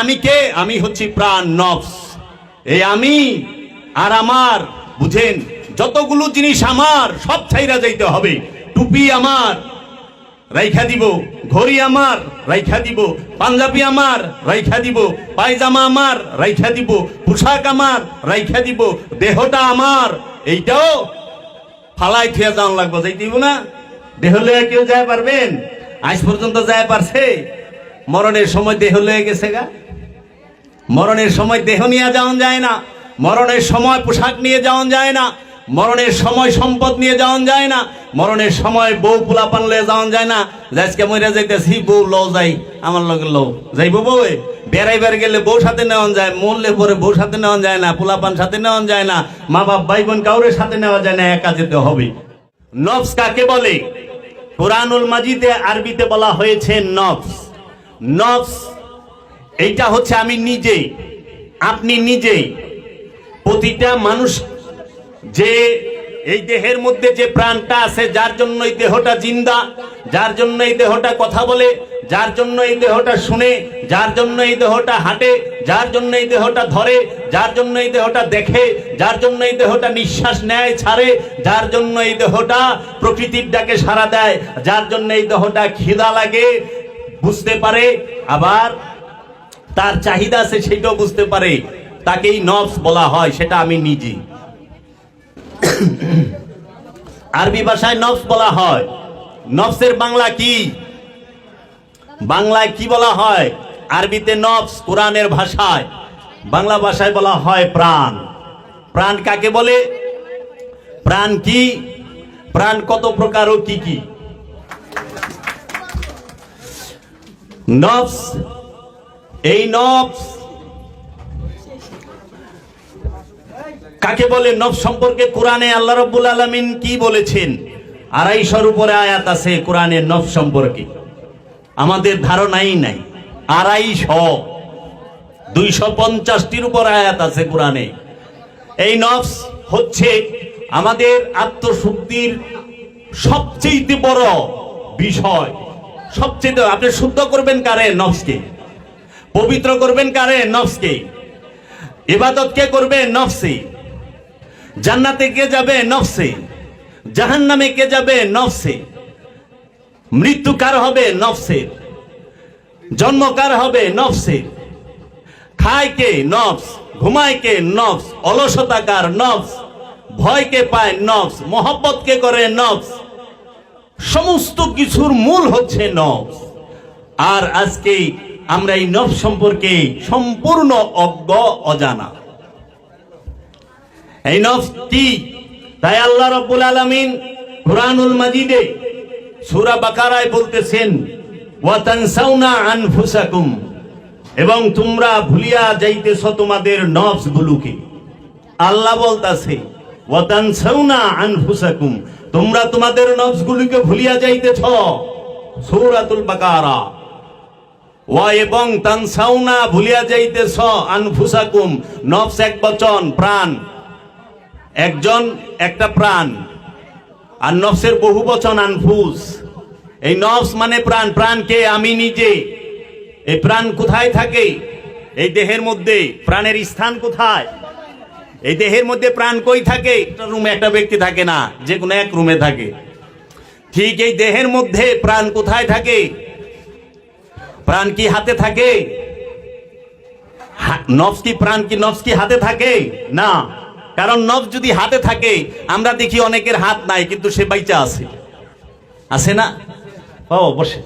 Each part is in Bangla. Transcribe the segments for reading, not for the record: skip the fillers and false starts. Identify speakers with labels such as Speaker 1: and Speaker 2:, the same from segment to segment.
Speaker 1: আমি কে? আমি হচ্ছি প্রাণ, নফস। এই আমি আর আমার, বুঝেন, যতগুলো জিনিস আমার সব ছাইরা যাইতে হবে। টুপি আমার রাইখা দিব, ঘড়ি আমার রাইখা দিব, পাঞ্জাবি আমার রাইখা দিব, পায়জামা আমার রাইখা দিব, পোশাক আমার রাইখা দিব, দেহটা আমার, এইটাও ফালাই থিয়া যাওয়া লাগবো, যাই দিব না। দেহ লয়ে কেউ যায় পারবেন? আজ পর্যন্ত যায় পারছে? মরণের সময় দেহ লয়ে গেছে গা। মরণের সময় দেহ নিয়ে যাওয়া যায় না, মরণের সময় পোশাক নিয়ে যাওয়া যায় না, মরণের সময় সম্পদ নিয়ে যাওয়া যায় না, মরণের সময় বউ পোলাপান লয়ে যাওয়া যায় না। আজকে মরে যাইতেছি, বউ ল যাই, আমার লগে লো যাইব বউ। বেড়াইবার গেলে বউ সাথে নেওয়া যায়, মরলে পরে বউ সাথে নেওয়া যায় না, পোলাপান সাথে নেওয়া যায় না, মা বাপ ভাই বোন কাউরের সাথে নেওয়া যায় না, একা যেতে হবে। নফস কাকে বলে? কোরআনুল মাজিদে আরবিতে বলা হয়েছে নফস। নফস এইটা হচ্ছে আমি নিজে, আপনি নিজে। প্রতিটা মানুষ যে এই দেহের মধ্যে যে প্রাণটা আছে, যার জন্য এই দেহটা জিন্দা, যার জন্য এই দেহটা কথা বলে, যার জন্য এই দেহটা শুনে, যার জন্য এই দেহটা হাঁটে, যার জন্য এই দেহটা ধরে, যার জন্য এই দেহটা দেখে, যার জন্য এই দেহটা নিঃশ্বাস নেয় ছাড়ে, যার জন্য এই দেহটা প্রকৃতির ডাকে সাড়া দেয়, যার জন্য এই দেহটা খিদা লাগে বুঝতে পারে, আবার তার চাহিদা আছে সেটাও বুঝতে পারে, তাকেই নফস বলা হয়। সেটা আমি নিজে। আরবি ভাষায় নফস বলা হয়। নফসের বাংলা কি? বাংলায় কি বলা হয়? আরবিতে নফস, কোরআনের ভাষায়, বাংলা ভাষায় বলা হয় প্রাণ। প্রাণ কাকে বলে? প্রাণ কি? প্রাণ কত প্রকার ও কি কি? নফস, এই নফস কাকে বলে? নফস সম্পর্কে কোরআনে আল্লাহ রাব্বুল আলামিন কি বলেছেন? 250 উপরে আয়াত আছে কোরআনের নফস সম্পর্কে, আমাদের ধারণাই নাই। 250, 250টির উপর আয়াত আছে কোরআনে। এই নফস হচ্ছে আমাদের আত্মশুদ্ধির সবচেয়ে বড় বিষয়। সবচেয়ে আপনি শুদ্ধ করবেন কারে? নফসকে। পবিত্র করবেন কারে? নফসকে। ইবাদত কে করবে? নফসে। জান্নাতে কে যাবে? নফসে। জাহান্নামে কে যাবে? নফসে। মৃত্যু কার হবে? নফসে। জন্ম কার হবে? নফসে। খায় কে? নফস। ঘুমায় কে? নফস। অলসতা কার? নফস। ভয় কে পায়? নফস। মোহব্বত কে করে? নফস। সমস্ত কিছুর মূল হচ্ছে নফস। আর আজকে আমরা এই নফস সম্পর্কে সম্পূর্ণ অজ্ঞ, অজানা। এই নফস কি? তাই আল্লাহ রাব্বুল আলামিন কুরআনুল মাজিদে সূরা বাকারায় বলতেছেন, ওয়া তানসাউনা আনফুসাকুম, এবং তোমরা ভুলিয়া যাইতেছ তোমাদের নফস গুলোকে। আল্লাহ বলতাছে ওয়া তানসাউনা আনফুসাকুম, তোমরা তোমাদের নফস গুলোকে ভুলিয়া যাইতেছ। সূরাতুল বাকারা। ওয়া এবং তানসাউনা, ভুলিয়া যাইতেছ, আনফুসাকুম, নফস এক বচন, প্রাণ একজন, একটা প্রাণ। আর নফসের বহু বচন আনফুস। এই নফস মানে প্রাণ। প্রাণ কে? আমি নিজে। এই প্রাণ কোথায় থাকে? এই দেহের মধ্যে। প্রাণের স্থান কোথায়? এই দেহের মধ্যে প্রাণ কই থাকে? একটা রুমে একটা ব্যক্তি থাকে না, যে কোনো এক রুমে থাকে। ঠিক এই দেহের মধ্যে প্রাণ কোথায় থাকে? প্রাণ কি হাতে থাকে? নফস কি, প্রাণ কি, নফস কি হাতে থাকে? না। কারণ নফস যদি হাতে থাকে, আমরা দেখি অনেকের হাত নাই কিন্তু সে বাইচা আছে, আছে না? ও বসে,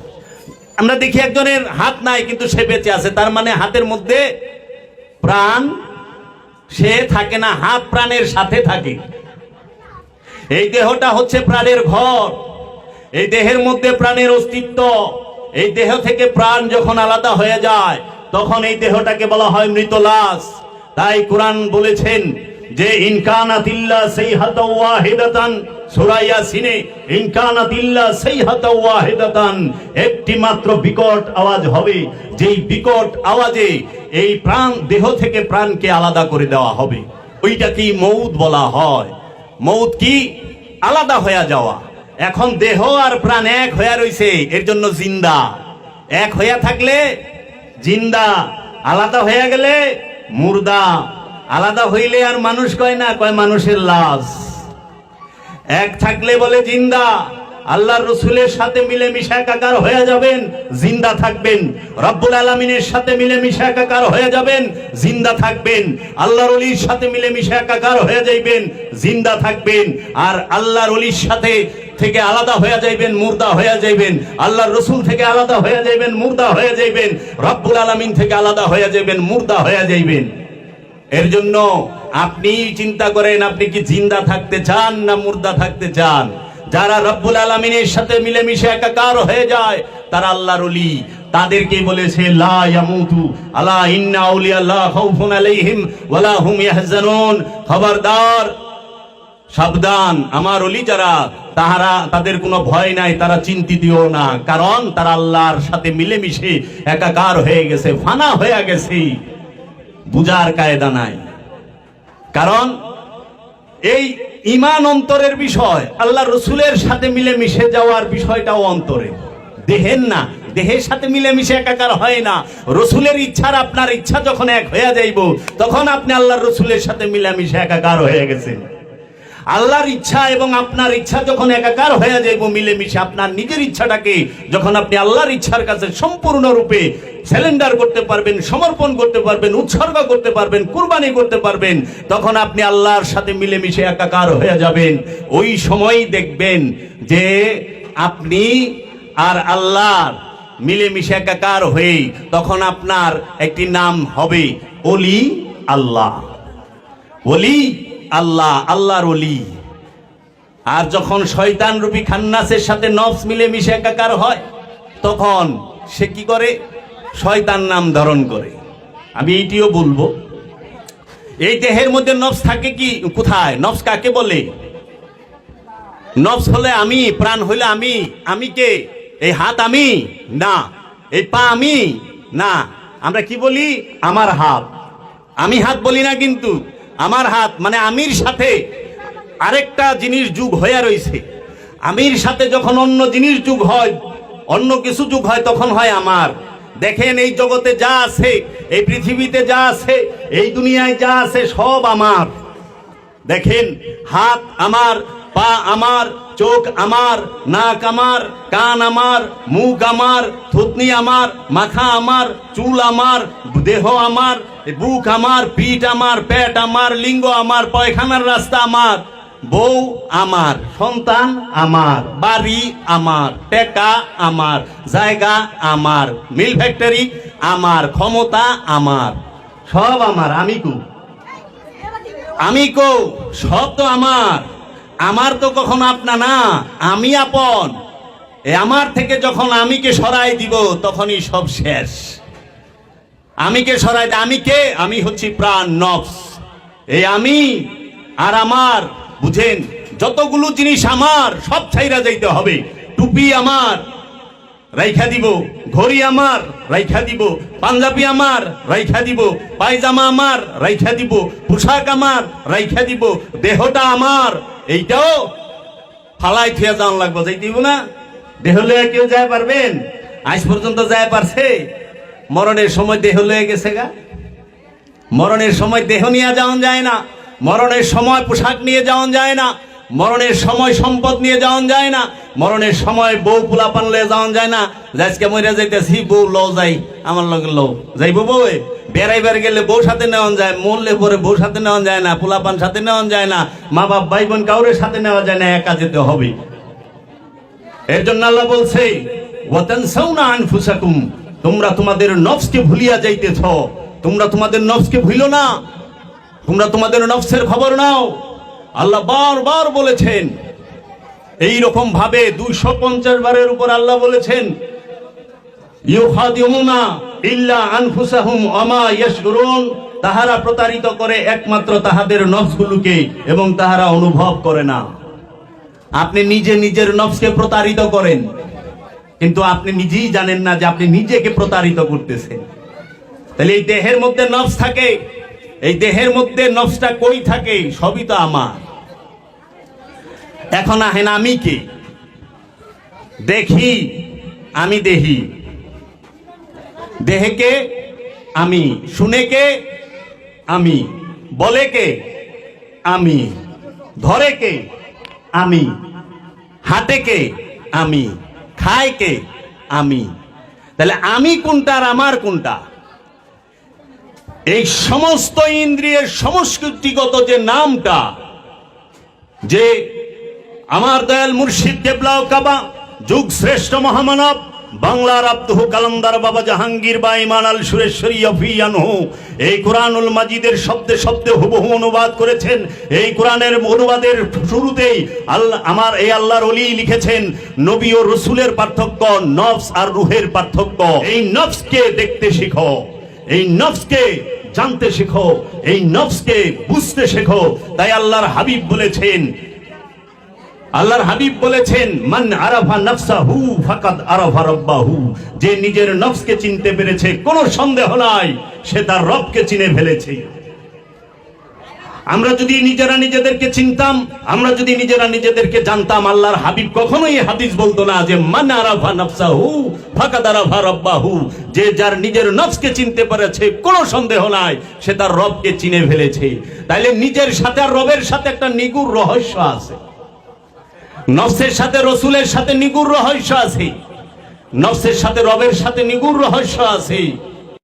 Speaker 1: আমরা দেখি একজনের হাত নাই কিন্তু সে বেঁচে আছে, তার মানে হাতের মধ্যে প্রাণ সে থাকে না, হাত প্রাণের সাথে থাকে। এই দেহটা হচ্ছে প্রাণের ঘর। এই দেহের মধ্যে প্রাণের অস্তিত্ব। এই দেহ থেকে প্রাণ যখন আলাদা হয়ে যায়, তখন এই দেহটাকে বলা হয় মৃত লাশ। তাই কোরআন বলেছেন যে ইনকানাতিল্লা সাইহাতাও ওয়াহিদাতান, সূরা ইয়াসিনে ইনকানাতিল্লা সাইহাতাও ওয়াহিদাতান, একটি মাত্র বিকট আওয়াজ হবে, যেই বিকট আওয়াজে এই প্রাণ, দেহ থেকে প্রাণকে আলাদা করে দেওয়া হবে। ওইটাকেই মউত বলা হয়। মউত কি? আলাদা হয়ে যাওয়া। এখন দেহ আর প্রাণ এক হয়ে রইছে, এর জন্য জিন্দা। এক হইয়া থাকলে জিন্দা, আলাদা হয়ে গেলে মুর্দা, আলাদা হইলে আর মানুষ কয় না, কয় মানুষের লাশ। এক থাকলে বলে জিন্দা। আল্লাহর রসুলের সাথে মিলেমিশে একাকার হয়ে যাবেন, জিন্দা থাকবেন। রব্বুল আলামিনের সাথে মিলেমিশে একাকার হয়ে যাবেন, জিন্দা থাকবেন। আল্লাহর ওলির সাথে মিলেমিশে একাকার হয়ে যাইবেন, জিন্দা থাকবেন। আর আল্লাহর ওলির সাথে থেকে আলাদা হয়ে যাইবেন, মুর্দা হয়ে যাইবেন। আল্লাহর রসুল থেকে আলাদা হয়ে যাইবেন, মুর্দা হয়ে যাইবেন। রব্বুল আলামিন থেকে আলাদা হয়ে যাইবেন, মুর্দা হয়ে যাইবেন। এর জন্য আপনি চিন্তা করেন, আপনি কি জিন্দা থাকতে চান না মুর্দা থাকতে চান? যারা রব্বুল আলামিনের সাথে মিলেমিশে একাকার হয়ে যায় তারা আল্লাহর ওলি। তাদেরকে বলেছে লা ইয়ামুতু আলা ইন্না আউলিয়া লা খাউফুন আলাইহিম ওয়ালা হুম ইয়াহজানুন। খবরদার, সাবধান, আমার ওলি যারা, তাদের কোনো ভয় নাই, তারা চিন্তিতও না, কারণ তারা আল্লাহর সাথে মিলেমিশে একাকার হয়ে গেছে, ফানা হয়ে গেছে। বুঝার কায়দা নাই, কারণ এই ঈমান অন্তরের বিষয়। আল্লাহ রসুলের সাথে মিলেমিশে যাওয়ার বিষয়টাও অন্তরে, দেহের না। দেহের সাথে মিলেমিশে একাকার হয় না। রসুলের ইচ্ছার আপনার ইচ্ছা যখন এক হয়ে যাইব, তখন আপনি আল্লাহর রসুলের সাথে মিলেমিশে একাকার হয়ে গেছেন। আল্লাহর ইচ্ছা এবং আপনার ইচ্ছা যখন একাকার হয়ে যাইব মিলেমিশে, আপনার নিজের ইচ্ছাটাকে যখন আপনি আল্লাহর ইচ্ছার কাছে সম্পূর্ণরূপে স্যালেন্ডার করতে পারবেন, সমর্পণ করতে পারবেন, উৎসর্গ করতে পারবেন, কুরবানি করতে পারবেন, তখন আপনি আল্লাহর সাথে মিলেমিশে একাকার হয়ে যাবেন। ওই সময়ই দেখবেন যে আপনি আর আল্লাহর মিলেমিশে একাকার হয়ে তখন আপনার একটি নাম হবে ওলি আল্লাহ। ওলি আল্লাহ, আল্লাহর ওলি। আর যখন শয়তান রূপী খান্নাসের সাথে নফস মিলেমিশে একাকার হয়, তখন সে কি করে? শয়তান নাম ধারণ করে। আমি এইটিও বলবো, এই দেহের মধ্যে নফস থাকে কি কোথায়? নফস কাকে বলে? নফস হলে আমি, প্রাণ হইলে আমি। আমি কে? এই হাত আমি না, এই পা আমি না। আমরা কি বলি? আমার হাত। আমি হাত বলি না, কিন্তু আমার হাত মানে আমির সাথে আরেকটা জিনিস যোগ হয়ে রয়েছে। আমির সাথে যখন অন্য জিনিস যোগ হয়, অন্য কিছু যোগ হয়, তখন হয় আমার। দেখেন, এই জগতে যা আছে, এই পৃথিবীতে যা আছে, এই দুনিয়ায় যা আছে, সব আমার। দেখেন, হাত আমার, পা আমার, চোখ আমার, নাক আমার, কান আমার, মুখ আমার, থুতনি আমার, মাথা আমার, চুল আমার, দেহ আমার, বুক আমার, পিঠ আমার, পেট আমার, লিঙ্গ আমার, পায়খানার রাস্তা আমার, বউ আমার, সন্তান আমার, বাড়ি আমার, টাকা আমার, জায়গা আমার, মিল ফ্যাক্টরি আমার, ক্ষমতা আমার, সব আমার। আমি কো সব তো আমার। আমার তো কখনো আপনা না, আমি আপন। আমার থেকে যখন আমিকে সরাই দিব, তখনই সব শেষ। আমিকে সরাই দে। আমি কে? আমি হচ্ছি প্রাণ, নফস। এই আমি আর আমার, বুঝেন, যতগুলো জিনিস আমার সব ছাইরা যাইতে হবে। টুপি আমার, রাইখা দিব। ঘড়ি আমার, রাইখা দিব। পাঞ্জাবি আমার, রাইখা দিব। পায়জামা আমার, রাইখা দিব। পোশাক আমার, রাইখা দিব। দেহটা আমার, এইটাও ফালাই থিয়া যাওয়ান লাগবো। যাই দিব না? দেহ লয়ে কেউ যায় পারবেন? আজ পর্যন্ত যায় পারছে? মরণের সময় দেহ লয়ে গেছে গা। মরণের সময় দেহ নিয়ে যাওয়া যায় না। মরণের সময় পোশাক নিয়ে যাওয়া যায় না। মরণের সময় সম্পদ নিয়ে যাওয়া যায় না। মরণের সময় বউ পোলাপান লয়ে যাওয়া যায় না। আজকে মরে যাইতেছি, বউ ল যাই, আমার লগে লো যাইব। বউ বেড়াইবার গেলে বউ সাথে নেওয়া যায়, মরলে পরে বউ সাথে নেওয়া যায় না, পোলাপান সাথে নেওয়া যায় না, মা বাপ ভাই বোন কাউরের সাথে নেওয়া যায় না, একা যেতে হবে। এর জন্য আল্লাহ বলছে, ওয়াতানসাউনা আনফুসাকুম, তোমরা তোমাদের নফসকে ভুলিয়া যাইতেছ। তোমরা তোমাদের নফসকে ভুলো না, তোমরা তোমাদের নফসের খবর নাও। আল্লাহ বারবার বলেছেন এই রকম ভাবে, 250 বারের উপর আল্লাহ বলেছেন, ইউখাদিউনা ইল্লা আনফুসাহুম ওমা ইয়াশউরুন, তাহারা প্রতারিত করে একমাত্র তাহাদের নফসগুলোকে, এবং তাহারা অনুভব করে না। আপনি নিজে নিজের নফসকে প্রতারিত করেন, কিন্তু আপনি নিজেই জানেন না যে আপনি নিজেকে প্রতারিত করতেছেন। তাহলে এই দেহের মধ্যে নফস থাকে, এই দেহের মধ্যে নফসটা কই থাকে? সবই তো আমার। এখন আহেন আমি কে? দেখি, আমি দেহি। দেহকে আমি, শুনে কে? আমি, বলে কে? আমি, ধরে কে? আমি, হাঁটে কে? আমি, খায় কে? আমি। তাহলে আমি কোনটা আর আমার কোনটা? এই সমস্ত ইন্দ্রিয়ের সংস্কৃতিগত যে নামটা, যে আমার দয়াল মুর্শিদ কেবলা ও কাবা, যুগ শ্রেষ্ঠ মহামানব, বাংলার আব্দুহু কালান্দার বাবা জাহাঙ্গীর বা ইমান আল সুরেশ্বরী আনহু এই কোরআনুল মাজিদের শব্দে শব্দে হুবহু অনুবাদ করেছেন। এই কোরআনের অনুবাদের শুরুতেই আমার এই আল্লাহর ওলি লিখেছেন, নবী ও রসুলের পার্থক্য নফস আর রুহের পার্থক্য। এই নফসকে দেখতে শিখো, এই নফসকে জানতে শিখো, এই নফসকে বুঝতে শেখো। তাই আল্লাহর হাবিব বলেছেন মান আরাফা নাফসাহু ফাকাদ আরাফা রাব্বাহু, যে নিজের নফসকে চিনতে পেরেছে কোনো সন্দেহ নাই সে তার রবকে চিনে ফেলেছে। আমরা যদি নিজেরা নিজেদেরকে চিনতাম, আমরা যদি নিজেরা নিজেদেরকে জানতাম, আল্লাহর হাবিব কখনোই হাদিস বলতো না যে মান আরাফা নাফসাহু ফাকাদ আরাফা রাব্বাহু, যে যার নিজের নফসকে চিনতে পেরেছে কোনো সন্দেহ নাই সে তার রবকে চিনে ফেলেছে। তাইলে নিজের সাথে আর রবের সাথে একটা নিগুড় রহস্য আছে, নফসের সাথে রসুলের সাথে নিগুড় রহস্য আছে, নফসের সাথে রবের সাথে নিগুড় রহস্য আছে।